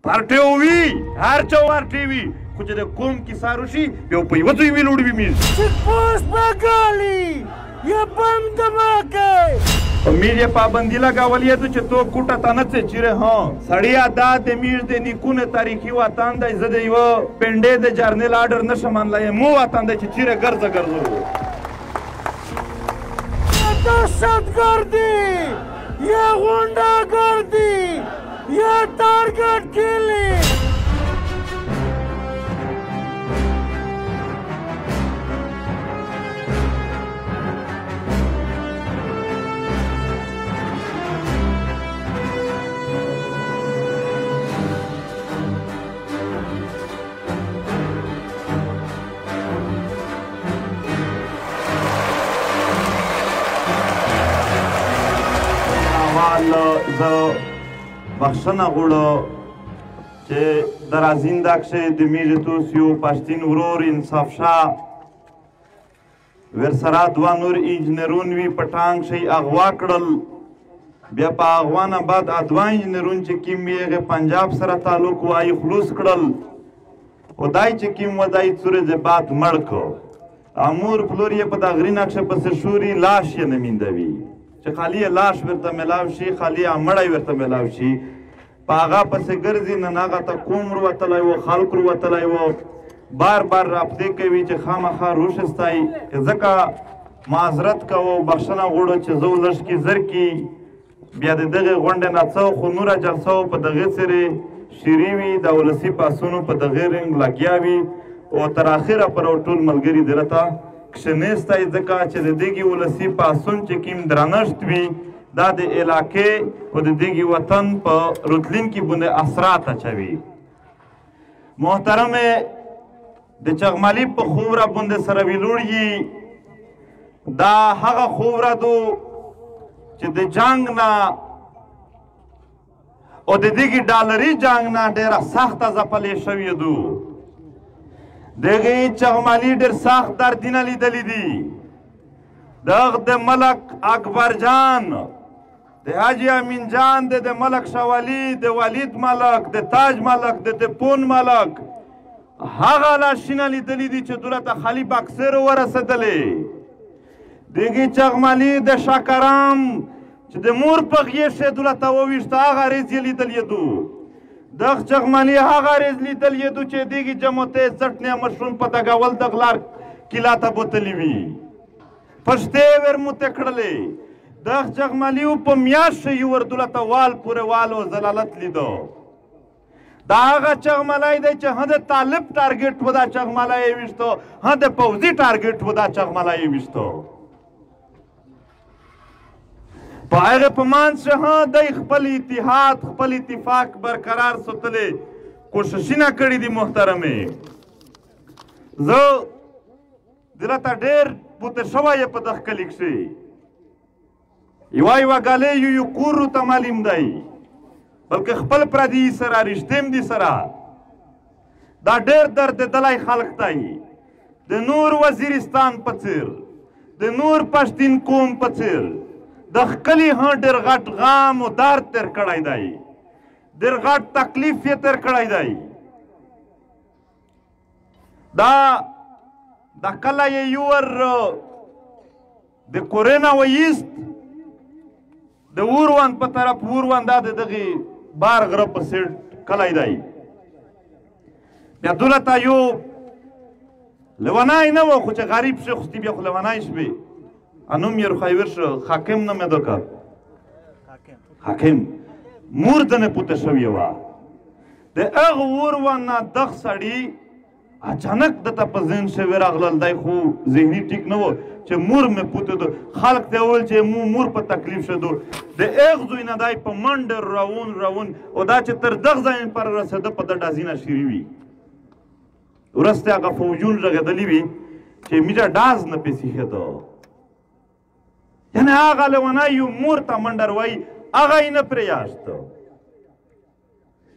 پارټي وي هر چا پارټي وي خو چې د قوم کیسه وشي یو په یوه ځای ویلوړ وي میز چیک پوسټ باګالي یا بم دماکه میز یې پابندي لګولې ده چې تو کوټه ته نه څه چیرې ها سړیا دا د میز د نیکونه تاریخي وطن دی زه د یوه پنډې د جرنیل آرډر نشم منلی مو وطن دی چې چیرې ګرځه ګرځو دهشتگردی یا غنډه‌گردی یا ټارګټ کیلینګ زه بخښنه غواړم چې د رازینده کښې د میږې توس یو پښتین ورور انصاف شاه ورسره دوه نور انجینرون وي په ټانک شی اغوا کړل بیا په اغوا نه بعد دوه انجینرون چې کوم وي هغې پنجاب سره تعلق وایي خلوص کړل او دای چې کوم و دای څورې د بعد مړ کړ امور پلور یې په د غرینه کښې پسې شوري لاش یې نه میندوي چې خالی لاش ورته ملاو شي خالی مړی ورته ملاو شي په هغه پسې ګرځي نن هغه ته قوم وروتلی و خلق وروتلی و بار بار رابطې کوي چې خامخا روشستایي ځکه معذرت کوو بخښنه غواړو چې زه لږ کې زر کې بیا د دغې غونډې نه څه خو نوره جلسه په دغې سرې شیرې وي د ولسي پاسونو په دغې رنګ لګیا وي او تر اخره پر ټول ملګري درته کښېنستی ځکه چې د دغې ولسي پاڅون چې کوم درنښت وي دا د علاقې او د دغې وطن په راتلونکي باندې اثرات اچوي محترمې د چغمالي په خووره باندې سره ویلوړي دا هغه خووره دو چې د جنګ نه او د دغې ډالري جنګ نه ډېره سخته ځپلې شوې دو دغې چغمالي ډېر سخت دردونه لیدلي دي دغه د ملک اکبر جان د حاجي امین جان د ملک شاولي د ولید ملک د تاج ملک د پون ملک هغه لاشونه لیدلي دي چې دوی ته خالي باکسر ورسېدلې دغې چغمالي د شاکرام چې د مور په غېږ دوی ته وویشته هغه ریز یې لیدلې دو دغه چغمالي هغه ریز لیدلې دو چې دغې جموتې چټنې مشروم په دګول دغه لار کیلا ته بوتلې وي پښتې ورموتې کړلې دغه چغمالي په میاشت یې وردوله ته وال پورې وال او ضلالت لیدو دا هغه چغمالی دی چې هم د طالب ټارګېټ و دا چغمالی یې ویشتو هم د پوځي ټارګېټ و دا چغمالی یې ویشتو په هغې په منځ کې هم دی خپل اتحاد خپل اتفاق برقرار ساتلې کوششونه کړي دي محترمې زه دلته ډېر بوته شوی په دغه کلي کښې یوه ګالۍ یو کور ورته معلوم دی بلکې خپل پردي سره رښتیم دي سره دا ډېر دردېدلی خلک دی د نور وزیرستان په څېر د نور پښتین قوم په څېر د ښکلي هم ډېر غټ غام او درد تېر کړی دی ډېر غټ تکلیف یې تېر کړی دی دا کله یې یور د کورونه ویست د وروند په طرف وروند دا د دغې بار غره په سیټ کلی دی بیا دوله ته یو لونای نه و خو چې غریب شي خوستی بیا خو لونای شوې نوم یې روخایور شو حاکم نوم یې دوکه حاکم مور دنې پوته شوې وه د هغه وروند نه دغه سړي اچانک دته په ذهن شوی راغلل دی خو ذهني ټیک نه و چې مور مې پوته دو خلق ته وویل چې مور په تکلیف شدو د هغه ځای نه دی په منډه روان او دا چې تر دغه ځای پر رسېده په د ډازینه شیرې وي وروسته هغه فوجون غږېدلي وي چې میډه ډاز نه پې سیښېده یعنې هغه لیونی مور ته منډر وایي هغه یې نه پرېیاست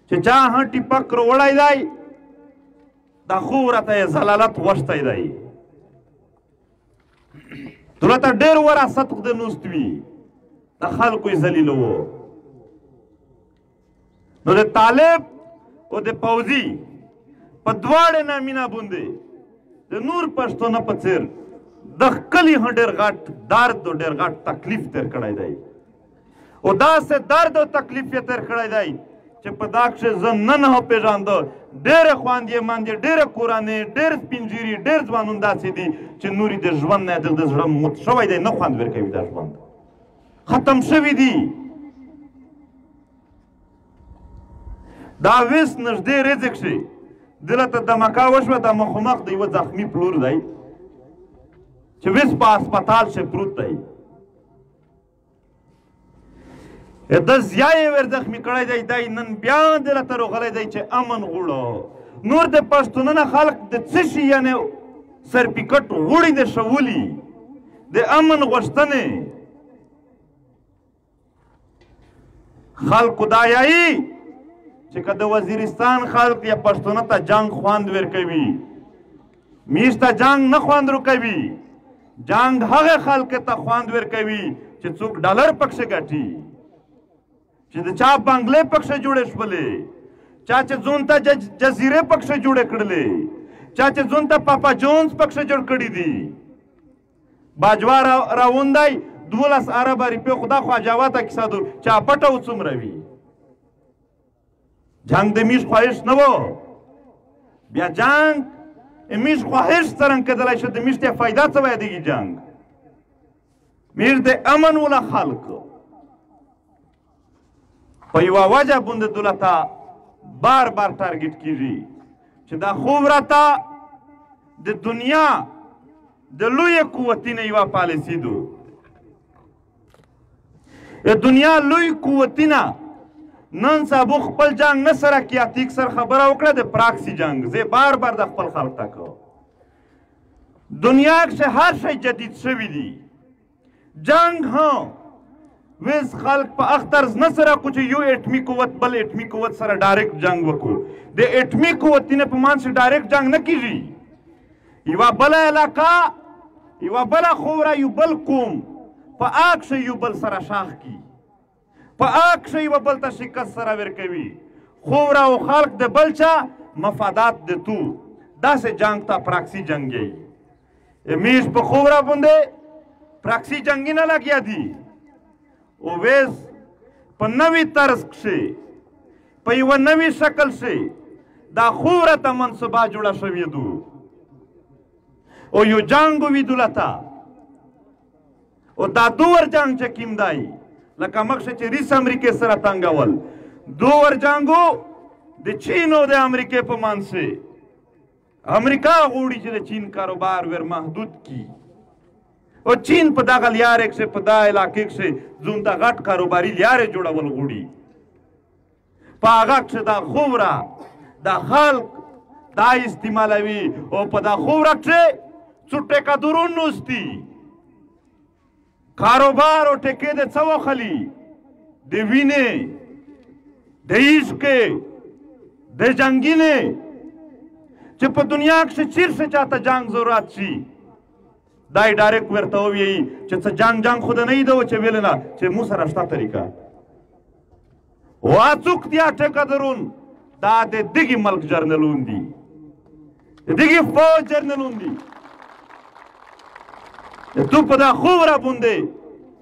چې چا هم ټیپک وړی دی دا خو ورته یې ضلالت غوښتی دی دولته ډېر وراثت د نوست وي د خلکو یې ذلیلو نو د طالب او د پوځي په دواړه نامینه باندې د نور پښتون په څیر د کلی هډر غټ درد او ډیر غټ تکلیف تر کړای دی او دا سه درد او تکلیف یې تر کړای دی چې په داکښ زه نن هم پیژاند ډېر خواندې ماندې ډېر کورانې ډېر سپینجيري ډېر ځوانون داسې دي چې نوري د ژوند نه د زړه مت شوی دی نه خوند ورکوي دا ژوند ختم شوي دي دا ویس نږدې رزق شي دلته دمکا وشوه دا مخامخ د یوه زخمي پلور دی چې ویس په هسپتال شه پروت دی د زیای ور زخمی کړی دی دی نن بیا دلته راغلی دی چې امن غوړو نور د پښتونونه خلق د څه شي یعنې سرپیکټ غوړي د شولي د امن غوښتنې خلقو دا یایي چې که د وزیرستان خلق یا پښتونه ته جنګ خوند ورکوي میش ته جنګ نه خوند ورکوي جنګ هغه خلق ته خوند ورکوي چې څوک ډالر پکښې ګټي چې د چا بنګلې پکښې جوړې شولې چا چې ځون ته جزیرې پکښې جوړې کړلې چا چې ځون ته پاپا جونز پکښې جوړ کړي دي باجوا راوندی 12 اربه روپۍ خدا خواجاوه ته کیسه دو چا پټه و څومره وي جنگ د میش خواهش نه و بیا جنگ میش خواهش څرنګه کېدلی شي د میش ته فایده څه وایدېږي جنگ میش د امن وله خلق په یوه وجه باندې دولته بار بار ټارګېټ کېږي چې دا خوب راته د دنیا د لویې قوتي نه یوه پالیسي دو د دنیا لوی قوتي نه نن سبا خپل جنگ نه سره کیاتیک سره خبره وکړه د پراکسي جنگ زه بار بار د خپل خلق ته کوم دنیا کې هر شی جدید شوی دی جنگ ها ویس خلق په اخترز نه سره کو چې یو اټمی قوت بل اټمی قوت سره ډایرکټ جنگ وکړو د اټمی قوت نه په مان سره ډایرکټ جنگ نه کیږي یوه بله علاقه یوه بله خوره یو بل قوم په اکشه یو بل سره شاخ کی په اکشه یوه بل ته شکست سره ورکوي خوره او خلق د بل چا مفادات د تو داسې جنگ ته پراکسي جنګ یی میش په خوره باندې پراکسي جنګي نه لګیا دي او ویس په نوي طرز کښې په یوه نوي شکل شي دا خوره ته منصوبه جوړه شوې دو او یو جنګ وي دولته او دا دوور جنګ چې کوم دی لکه مخکې چې ریس امریکې سره تنګول دوور جنګو د چین او د امریکې په منځ امریکا غواړي چې د چین کاروبار ور محدود کړي او چین په دغه لیارې کښې په دا علاقې کښې ځون ته غټ کاروباري لیارې جوړول غواړي په هغه کښې دا خوره دا خلق دا استعمالوي او په دا خوره کښې څو ټیکهدارون نوستي کاروبار او ټیکې د څه وخلي د وینې د عشقې د جنګینې چې په دنیا کښې چیرته چاته جنګ ضرورت شي دا یې ډایرکټ ورته ووایي چې څه جنګ خو د نه یې ده چې ویلې نه چې مو سره شته طریقه وا څوک دي ټیکهدارون دا د دغې ملک جرنلون دي د دغې فوج جرنلون دي تو په دا خوره باندې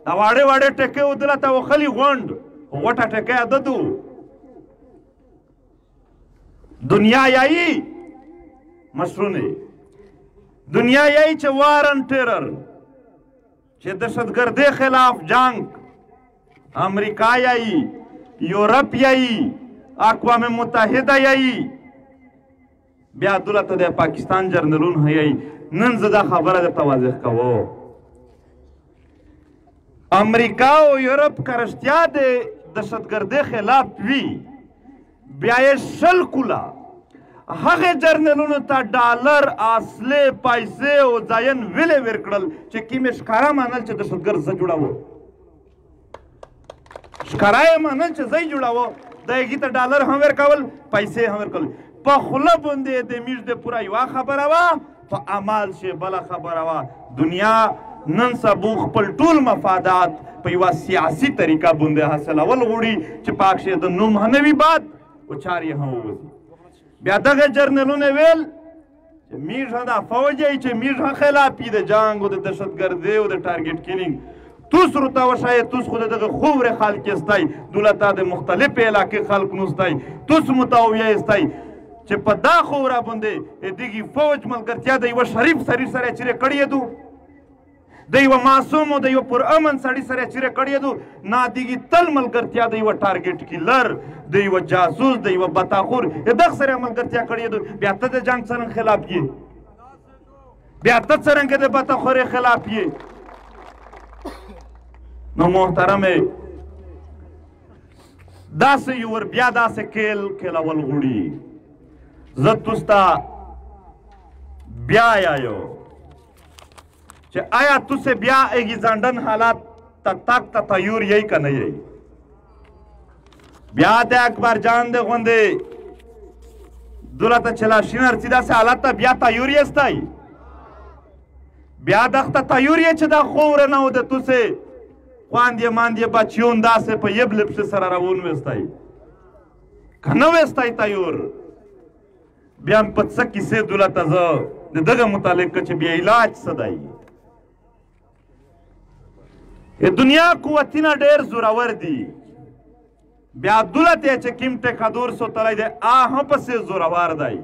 دا واړې واړې ټکې ودلته وخلي غونډ غوټه ټکې عددو دنیا یایي مشرونه دنیا یایي چې وارن ټیرر چې دهشتګردۍ خلاف جنگ امریکا یایي یورپ یایي اقوام متحده یایي بیا دولته د پاکستان جرنلون یایي نن زه دا خبره درته واضح کوم امریکا او یورپ که رښتیا د دهشتګردۍ خلاف وي بیا یې شل کوله هغه جرنلونو ته ډالر اصلې پیسې او ځاین ویلې ورکړل چې کوم یې ښکاره منل چې دهشتګرد زه جوړوم ښکاره یې منل چې زه یې جوړوم د هغې ته ډالر هم ورکول پیسې هم ورکول په خوله باندې د میږ د پوره یوه خبره وه په عمل شي بله خبره وه دنیا نن سبا خپل ټول مفادات په یوه سیاسي طریقه باندې حاصلول غواړي چې په هغې د نوم هم نه وي باد و چار یې هم ووځي. بیا دغه جرنلونه ویل چې میږ هم دا فوج یې چې میږ هم خلافي د جنګ و د دهشتګردۍ و د ټارګېټ کیلینګ توس ورته وښایه توس خو د دغه خوورې خلک یستی دولته د مختلفې علاقې خلک نوستی توس متویه یستی چې په دا خوره باندې دغې فوج ملګرتیا د یوه شریف سړي سره چیرې کړې دو د یوه معصوم او د یوه پرامن سړي سره چیرې کړې دو نه دغې تل ملګرتیا د یوه ټارګېټ کیلر د یوه جاسوس د یوه بتاخور دغه سره ملګرتیا کړې دو بیا ته د جنګ څرنګه خلاف یې بیا ته څرنګه د بتاخورې خلاف یې. نو محترمې داسې یور بیا داسې کیل کیلول غوړي زه توستا بیا یایو چې آیا توسې بیا ایګزانډن حالات ته تک ته تیور یی که نه یی بیا د اکبر جان د غوندې دولته چې لاشین ارڅي داسې حالت ته بیا تیور یستی بیا دغه ته تیور یې چې دا خوره نه و د توسې خواندې ماندې بچیون داسې په یب لپسې سره روون وستی که نه وستی تیور بیا هم په څه کیسې دولته زه د دغه متعلق که چې بیا علاج څه دی دنیا قوتونه ډېر زورور دي بیا دولت یې چې کوم ټیکادور سوتلی دی هغه پسې زورور دی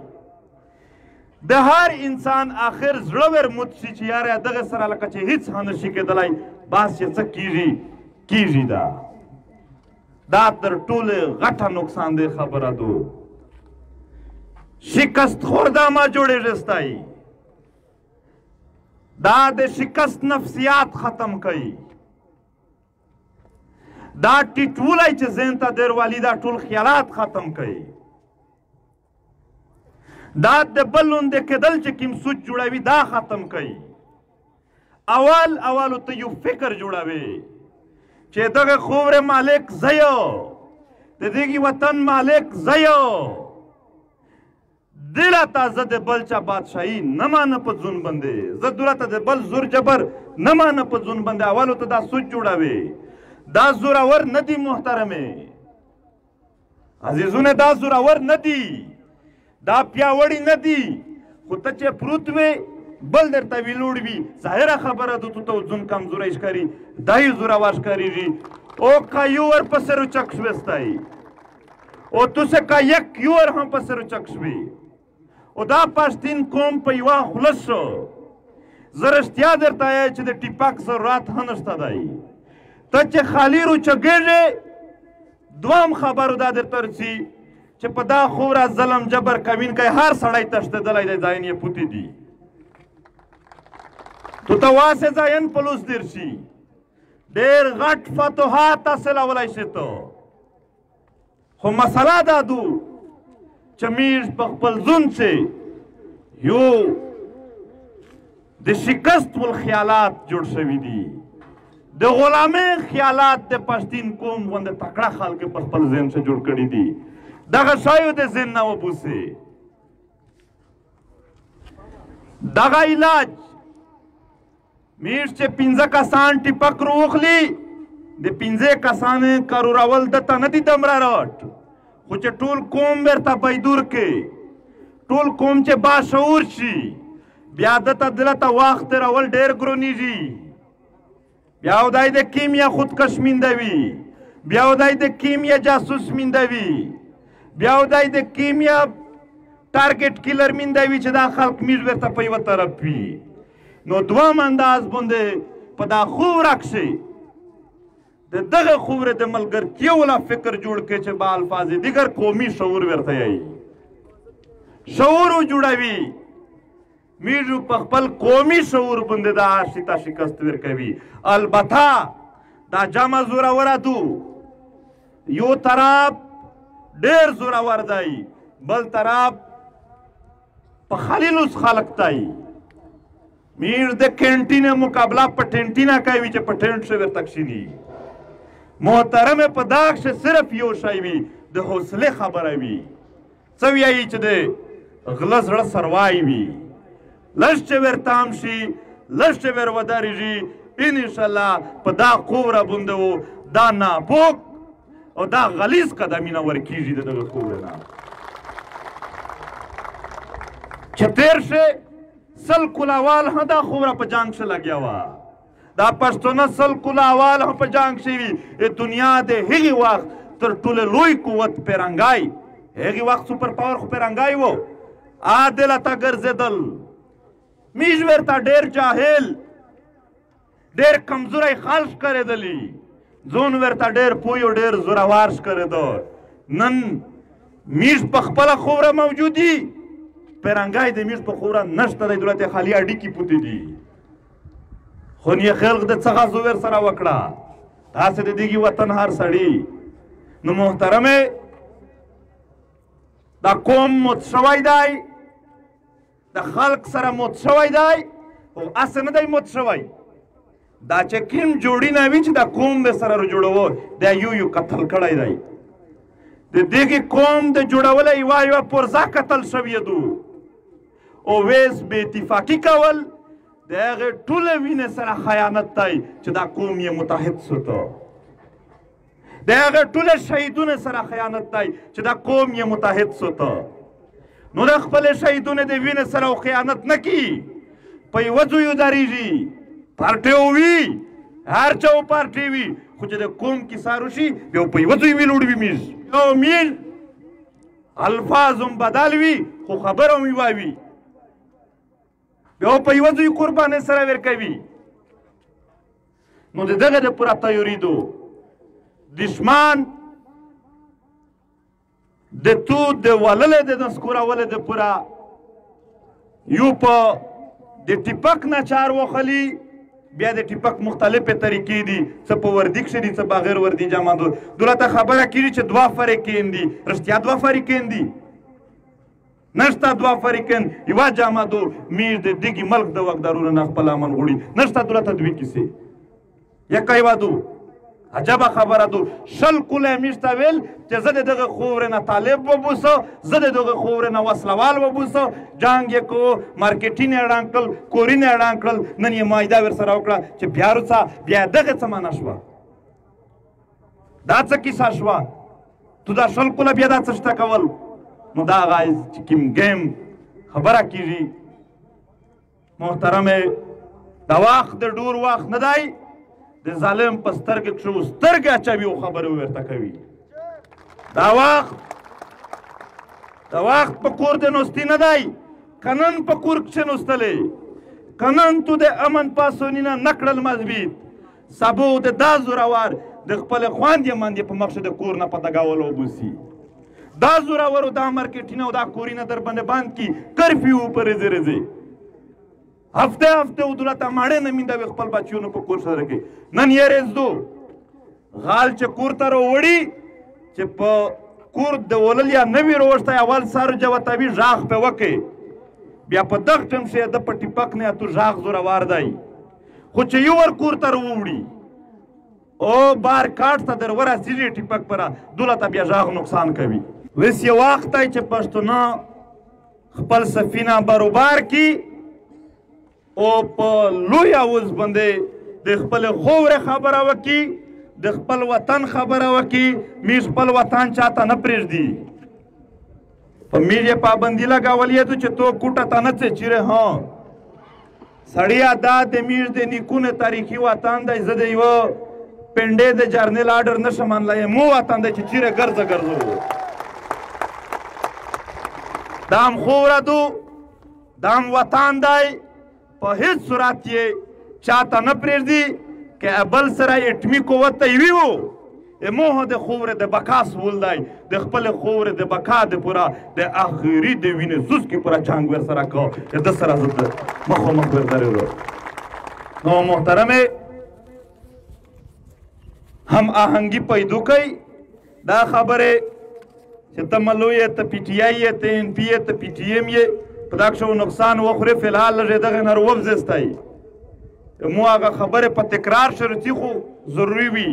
د هر انسان آخر زړه ورموت شي چې یاره دغه سره لکه چې هیڅ هم نشي کېدلی بس چې څه کیږي کیږي دا تر ټولې غټه نقصان دی خبره دو شکست خورده ما جوړېږي ستی دا د شکست نفسیات ختم کوي دا ټیټولی چې ذهن ته درولي دا ټول خیالات ختم کوي دا د بل نوندې کېدل چې کوم سوچ جوړوي دا ختم کوي اول ته یو فکر جوړوي چې دغه خوره مالک زه یو د دغې وطن مالک زه یو دله ته زه د بل چا بادشاهي نه مانه په ځون باندې زه دولته د بل زور جبر نه مانه په ځون باندې اولو ته دا سوچ جوړوي دا زورور نه دي محترمې عزیزونه دا زورور نه دي دا پیاوړي نه دي خو ته چې پروت وې بل درته ویلوړ وي ظاهره خبره ده تو ته ځون کمزوری ښکاري دا یې زورور ښکارېږي او که یو ورپسې روچک شوې ستی او تو سه که یک یور هم پسې روچک شوې او دا پښتین قوم په یوه خوله شو زه رښتیا درته وایم چې د ټیپک ضرورت هم نشته دی ته چې خالي روچګېږې دویم خبرو دا درته رسي چې په دا خوره ظلم جبر کوین کوي هر سړی تښتېدلی دی ځایین یې پوتې دي تو ته واسې ځایین پلوس درشي ډېر غټ فتوحات حاصلولی شي ته خو مسله دا دو چې میږ په خپل ځون چې یو د شکست والخیالات جوړ شوي دي د غلامۍ خیالات د پښتین قوم غوندې تکړه خلک په خپل ذهن څخه جوړ کړي دي دغه شایو د ذهن نه وبوسې دغه علاج میږ چې پنځه کسان ټیپک روغلي د پنځه کسانو کرورول دته نه دي دمره راټ خو چې ټول قوم ورته بیدور کې ټول قوم چې باشعور شي بیا دته دلته وخت تېرول ډېر ګرونیږي بیا ودای د کیمیا خودکش میندوي بیا ودای د کیمیا جاسوس میندوي بیا ودای د کیمیا ټارګېټ کیلر میندوي چې دا خلک میږ ورته په یوه طرف وي نو دویم انداز باندې په دا خوره کښې د دغه خورې د ملګرتیا والا فکر جوړ کړي چې با الفاظ دیگر قومي شعور ورته یایي شعور جوړوي میږ په خپل قومي شعور باندې دا شتا شکست ورکوي البته دا جمع زوروره دو یو طرف ډېر زورور دی بل طرف په خلیلوس خلق دی میږ د کینټینه مقابله په ټینټینه کوي چې په ټینټ شه ورته کښیني محترمې په دا کښې صرف یو شی وي د حوصلې خبره وي څه ویایي چې د غله زړه سروای وي لږ چې ورته هم شي لږ چې ور ودرېږي انشاءالله په دا قوره باندې و دا ناپوک او دا غلیظ قدمونه ورکیږي د دغه خوبره نه چې تېر شي سل کلاوال هم دا خوبره په جنګ شه لګیا وه دا پښتونه سل کلاوال هم په جنګ شوي د دنیا د هغې وخت تر ټولو لوی قوت پیرنګای هغې وخت سوپر پاور خو پیرنګای و عادل ته ګرځېدل میژ ورته ډېر جاهل ډېر کمزوری خال ښکارېدلي ځون ورته ډېر پوی او ډېر زورور ښکارېده نن میژ په خپله خوره موجودي پیرنګای د میژ په خوره نشته دی دولت یې خالي اډیکې پوتې دي خو نیې خلق د څه غزو ورسره وکړه داسې د دغې وطن هر سړي نو محترمې دا قوم مت شوی دی د خلق سره مت شوی دی خو هسې نه دی مت شوی دا چې کوم جوړینه وي چې دا قوم د سره جوړوو دا یو قتل کړی دی د دغې قوم د جوړولی یوه پرزه قتل شوې دو او ویس بې اتفاقي کول د هغې ټوله وینې سره خیانت دی چې دا قوم یې متحد سوته د هغې ټوله شهیدونو سره خیانت دی چې دا قوم یې متحد سوته نو د خپلې شهیدونو د وینې سره خیانت نه کي په یوه ځای ودرېږي پارټۍ وي هر چا پارټۍ وي خو چې د قوم کیسه وشي بیا په یوه ځای ویلوړ وي میژ یو میژ الفاظ هم بدل وي خو خبره هم یوه وي بیا په یوه ځای قربانۍ سره ورکوي نو د دغه دپاره ته یریدو دشمن د تو د وللې د نسکورولې دپاره یو په د ټیپک نه چار وخلي بیا د ټیپک مختلفې طریقې دي څه په وردي کښې دي څه بغیر وردي جامه دو دولته خبره کېږي چې دوه فرقین دي رښتیا دوه فرقین دي نشته دوه فرقین یوه جامه دو میژ د دغې ملک د واکدارونو نه خپل امن غواړي نشته دولته دوې کیسې یکه یوه دو عجبه خبره دو شل کله میژ ته ویل چې زه د دغه خوورې نه طالب وبوسه زه د دغه خوورې نه وسلوال وبوسه جنګ یې کو مارکیټین یې ړنګ کړل کورین یې ړنګ کړل نن یې معاهده ورسره وکړه چې بیا روڅه بیا دغه څه معنا شوه دا څه کیسه شوه تو دا شل کله بیا دا څه شته کول نو دا هغه چې کوم ګیم خبره کېږي محترمې دا وخت د ډور وخت نه دی د ظالم په سترګې کښې سترګې اچوي او خبرې ورته کوي دا وخت په کور د نوستي نه دی که نن په کور کښې نوستلی که نن تو د امن پاسوني نه نه کړل مضبوط سبو د دا زورور د خپلې خویندې مندې په مخ د کور نه په دګولو وبوسي دا زورورو دا مارکیټونه او دا کورونه در باندې بند کړي کرفیو په رزې رزې هفته هفته و دولته ماړې نه میندوي خپل بچیونو په کور سره کې نن یې رزدو غال چې کور ته راوړي چې په کور د ولل یا نوي روشتی اول سر جوتوي غاښ پې وکړي بیا په دغه ټیم شي د په ټیپک نه تو غاښ زورور دی خو چې یو ور کور ته راوړي او بار کاټ ته در ورسېږي ټیپک پره دولته بیا غاښ نقصان کوي اوس یې وخت دی چې پښتونه خپل سفینه بروبار کړي او په لوی اواز باندې د خپل خوورې خبره وکړي د خپل وطن خبره وکړي میژ خپل وطن چاته نه پرېږدي په میژ یې پابندي لګولې ده چې تو کوټه ته نه څې چیرې ها سړیه دا د میژ د نیکونو تاریخي وطن دی زه د یوه پنډې د جرنیل آډر نشم منلی مو وطن دی چې چیرې ګرځه ګرځو دا هم خوره دو دا هم وطن دی په هیڅ صورت یې چاته نه پرېږدي که بل سره اټمي قوت ته یوي و موه د خوورې د بقا سول دی د خپلې خوورې د بقا د پوره د آخري د وینې سوسکې پوره جنګ ورسره کو د ده سره زه مخامخ وردرېدو نو محترمې هم آهنګي پیدا کوي دا خبرې چې ته ملو یې ته پي ټي آی یې ته ان پي یې ته پي ټي ایم یې په دا کښې نقصان وخورې فلحال لږ یې دغې نه ووځېستی مو هغه خبرې په تکرار شرطي خو ضروري وي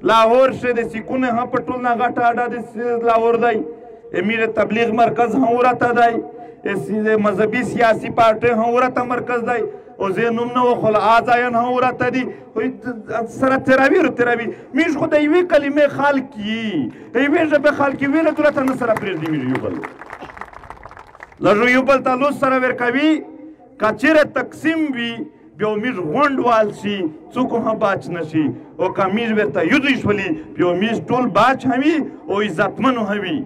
لاهور شي د سیکونه هم په ټول نه غټه اډه د لاهور دی امیر تبلیغ مرکز هم ورته دی مذهبي سیاسي پارټۍ هم ورته مرکز دی او زه نوم نه وخل آزاین هم ورته دي سره تراوی میش خو د یوې کلمې خلق یي د یوې ژبې خلق یي ویله دولته نه سره پرېږدي میږ یو بل لږ یو بل ته لوس سره ورکوي که چېرې تقسیم وي بیا میږ غونډوال شي څوک هم باچ نه شي او که میږ ورته یوځای شولي بیا میږ ټول باچ هم وي او عزتمن هم وي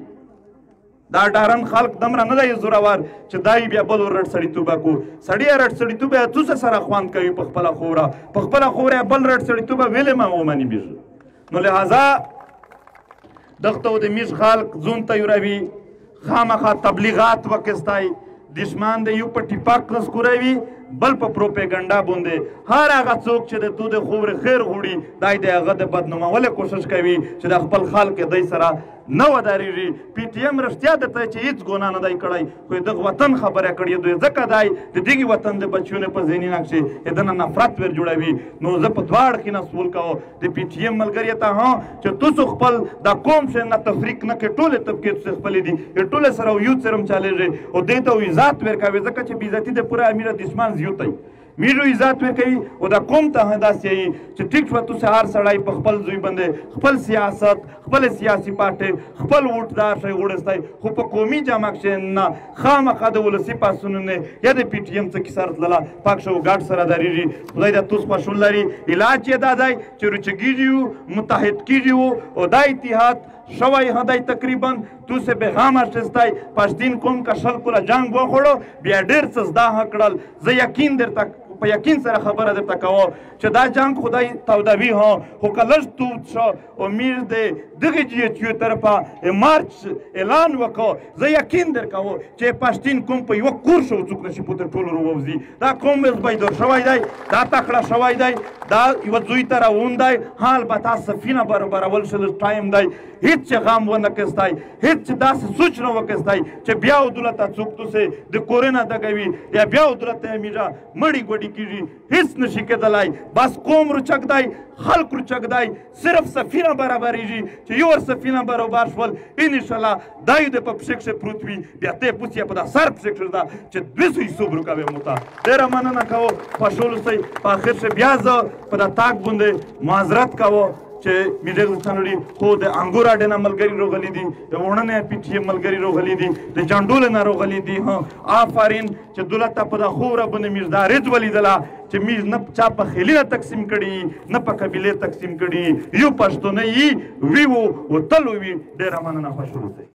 دا ډارن خلق دمره نه دی زورور چې دای بیا بل ور رټ سړیتوبه کو سړی رټ سړیتوبه تو سره خوان کوي په خپل خوره بل رټ سړیتوبه ویلې ما ومني بیږ نو لہذا دغته د میږ خلق زون ته یوروي خامخا تبلیغات وکستای دشمن د یو په ټیپاک نسکوروي بل په پروپیګنډا باندې هر هغه څوک چې د تو د خبرې خیر غوړي دای د هغه د بدنامولو کوشش کوي چې د خپل خلک دی سره نه ودارېږي پی ټي ایم رښتیا درته چې هېڅ ګناه نه دی کړی خو دغه وطن خبره کړې دوی ځکه دی د دغې وطن د بچیو په ذهني نقشې د نه نفرت ور جوړوي نو زه په دواړو کې نسول کوم د پی ټي ایم ملګري ته ها چې تاسو خپل دا قوم شئ نه تفریق نه کوي ټولې طبقې تاسو خپلې دي ټولې سره یو سره هم چلېږي او دې ته عزت ورکوي ځکه چې بې عزتي د پوره امیر دشمن زیوتی میرو عزت ورکوي او دا قوم ته داسې وي چې ټیک شوه تاسې هر سړی په خپل زوی باندې خپل سیاست خپل سیاسي پارټۍ خپل ووټدار شی وړستی خو په قومي جمع کښې نه خامخا د ولسي پاڅونونو نه یا د پی ټي ایم څه کیسه راتلله پاک شو ګډ سره درېږي خدای دې تاسو خوشحال لري علاج یې دا دی چې روچګېږي متحد کېږي او دا اتحاد شوی هدای تقریبا تو سے پیغام اخیستی پښتین قوم کا شل کله جنگ وخوړو بیا ډېر څه زده کړل زه یقین درته په یقین سره خبره درته کوم چې دا جنگ خدای تودوي ها خو که لږ تود شو او میر د دغې جي ایچ یو طرفه مارچ اعلان وکړو زه یقین در کوم چې پښتین قوم په یوه کور شو څوک نشي پورته ټول ووځي دا قوم بیدار شوی دی دا تکړه شوی دی دا یوه زوی ته روان دی ها البته سفینه برابرول شل ټایم دی هیڅ غم ونه کستی هیڅ داسې سوچ نه وکستی چې بیا دولت څوک تاسې د کورې نه دګوي یا بیا دولت میږه مړی ګوډي کېږي هیڅ نشي کېدلی بس قوم روچک دی خلق روچک دی صرف سفینه برابرېږي چې یو ور سفینه برابر شول انشاءالله دا یو د په پښې کښې پروت وي بیا ته پوس یې په دا سر پښې کښې ده چې 200 صبر کوې موته ډېره مننه کوم خوشحال اوسئ په اخر کښې بیا زه په دا تاک باندې معذرت کوم چې میډل ستنوري خو د انګور اډه نه ملګری روغلي دي د وړنه پی ټي ایم ملګری روغلي دي د جانډول نه روغلي دي ها آفرین چې دولت په د خوره باندې میردارز ولیدله چې میز نه چا په خېلی نه تقسیم کړي نه په قبیلې تقسیم کړي یو پښتون یې وی وو او تل وی ډېره مننه خوشحال اوسئ